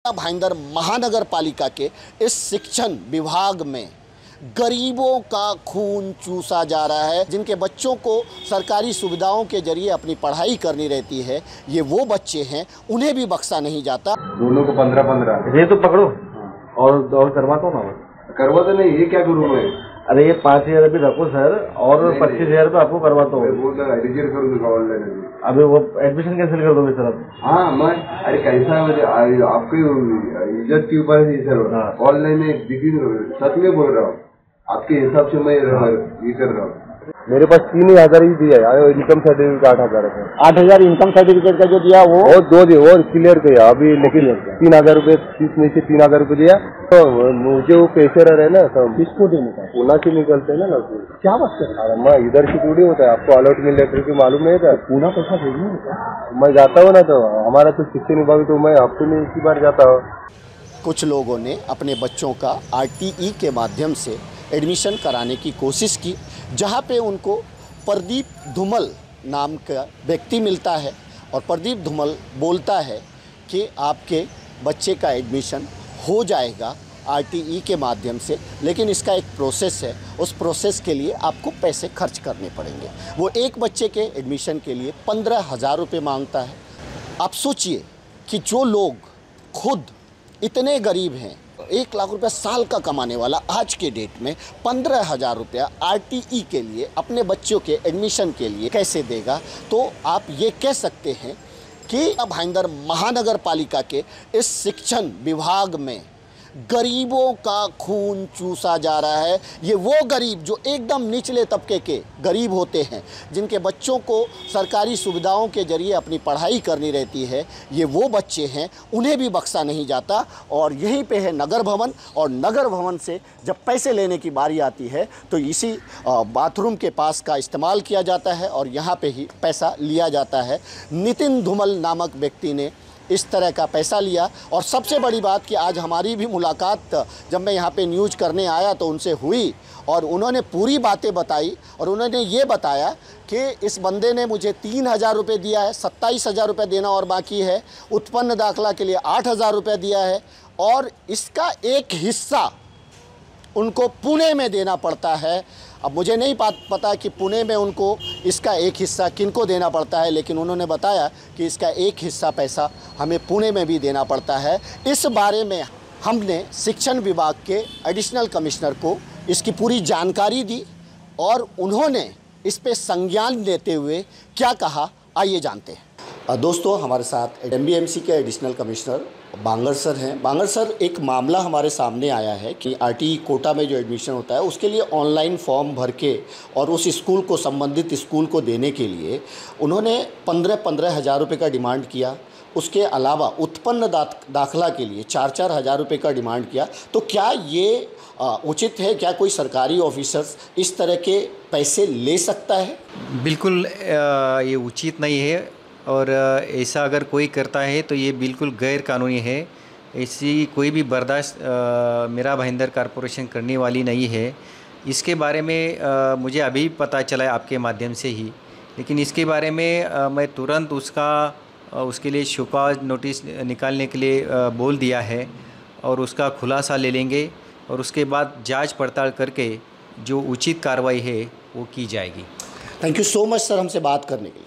भाईंदर महानगर पालिका के इस शिक्षण विभाग में गरीबों का खून चूसा जा रहा है। जिनके बच्चों को सरकारी सुविधाओं के जरिए अपनी पढ़ाई करनी रहती है, ये वो बच्चे हैं, उन्हें भी बख्शा नहीं जाता। दोनों को 15-15 ये तो पकड़ो और करवाता हूँ ना। करवाते नहीं, ये क्या करूँ मैं? अरे ये 5,000 रुपये रखो सर और 25,000 रुपये आपको करवाता हूँ। रिजेक्ट कर दूंगा ऑनलाइन। अभी वो एडमिशन कैंसिल कर दोगे सर आप? हाँ मैं, अरे कैसा आपकी इज्जत के ऊपर है सर। ऑनलाइन में बिक्री सच में बोल रहा हूँ, आपके हिसाब से मैं ये कर रहा हूँ। मेरे पास 3,000 ही दिया है, इनकम सर्टिफिकेट 8,000 है। 8,000 इनकम सर्टिफिकेट का जो दिया वो दो दिए और क्लियर किया अभी, लेकिन 3,000 रुपये 30 में से 3,000 रुपये दिया। तो मुझे वो पेशर है ना, किसको देने का? पूना से निकलते हैं ना। क्या बात कर रहा है? मैं इधर से थोड़ी होता है, आपको अलॉटमेंट लेटर की मालूम नहीं था? पूना पैसा भेजने का मैं जाता हूँ ना, तो हमारा तो शिक्षण विभाग, तो मैं हफ्ते में इसी बार जाता हूँ। कुछ लोगों ने अपने बच्चों का RTE के माध्यम से एडमिशन कराने की कोशिश की, जहां पे उनको प्रदीप धूमल नाम का व्यक्ति मिलता है और प्रदीप धूमल बोलता है कि आपके बच्चे का एडमिशन हो जाएगा RTE के माध्यम से, लेकिन इसका एक प्रोसेस है, उस प्रोसेस के लिए आपको पैसे खर्च करने पड़ेंगे। वो एक बच्चे के एडमिशन के लिए 15,000 रुपये मांगता है। आप सोचिए कि जो लोग खुद इतने गरीब हैं, 1 लाख रुपया साल का कमाने वाला आज के डेट में 15,000 रुपया RTE के लिए अपने बच्चों के एडमिशन के लिए कैसे देगा? तो आप ये कह सकते हैं कि भाईंदर महानगर पालिका के इस शिक्षण विभाग में गरीबों का खून चूसा जा रहा है। ये वो गरीब जो एकदम निचले तबके के गरीब होते हैं, जिनके बच्चों को सरकारी सुविधाओं के जरिए अपनी पढ़ाई करनी रहती है, ये वो बच्चे हैं, उन्हें भी बख्शा नहीं जाता। और यहीं पे है नगर भवन, और नगर भवन से जब पैसे लेने की बारी आती है तो इसी बाथरूम के पास का इस्तेमाल किया जाता है और यहाँ पे ही पैसा लिया जाता है। नितिन धूमल नामक व्यक्ति ने इस तरह का पैसा लिया। और सबसे बड़ी बात कि आज हमारी भी मुलाकात जब मैं यहाँ पे न्यूज़ करने आया तो उनसे हुई, और उन्होंने पूरी बातें बताई। और उन्होंने ये बताया कि इस बंदे ने मुझे 3,000 रुपये दिया है, 27,000 रुपये देना और बाकी है। उत्पन्न दाखला के लिए 8,000 रुपये दिया है, और इसका एक हिस्सा उनको पुणे में देना पड़ता है। अब मुझे नहीं पता कि पुणे में उनको इसका एक हिस्सा किनको देना पड़ता है, लेकिन उन्होंने बताया कि इसका एक हिस्सा पैसा हमें पुणे में भी देना पड़ता है। इस बारे में हमने शिक्षण विभाग के एडिशनल कमिश्नर को इसकी पूरी जानकारी दी, और उन्होंने इस पे संज्ञान लेते हुए क्या कहा, आइए जानते हैं। दोस्तों, हमारे साथ MBMC के एडिशनल कमिश्नर बांगर सर हैं। बांगर सर, एक मामला हमारे सामने आया है कि RTE कोटा में जो एडमिशन होता है उसके लिए ऑनलाइन फॉर्म भर के और उस स्कूल को, संबंधित स्कूल को देने के लिए उन्होंने 15-15 हज़ार रुपये का डिमांड किया। उसके अलावा उत्पन्न दाखला के लिए 4-4 हज़ार रुपये का डिमांड किया। तो क्या ये उचित है? क्या कोई सरकारी ऑफिसर्स इस तरह के पैसे ले सकता है? बिल्कुल ये उचित नहीं है, और ऐसा अगर कोई करता है तो ये बिल्कुल गैर कानूनी है। ऐसी कोई भी बर्दाश्त मेरा भाईंदर कॉरपोरेशन करने वाली नहीं है। इसके बारे में मुझे अभी पता चला है आपके माध्यम से ही, लेकिन इसके बारे में मैं तुरंत उसके लिए शोकॉज नोटिस निकालने के लिए बोल दिया है, और उसका खुलासा ले लेंगे, और उसके बाद जांच पड़ताल करके जो उचित कार्रवाई है वो की जाएगी। Thank you so much sir, हमसे बात करने के लिए।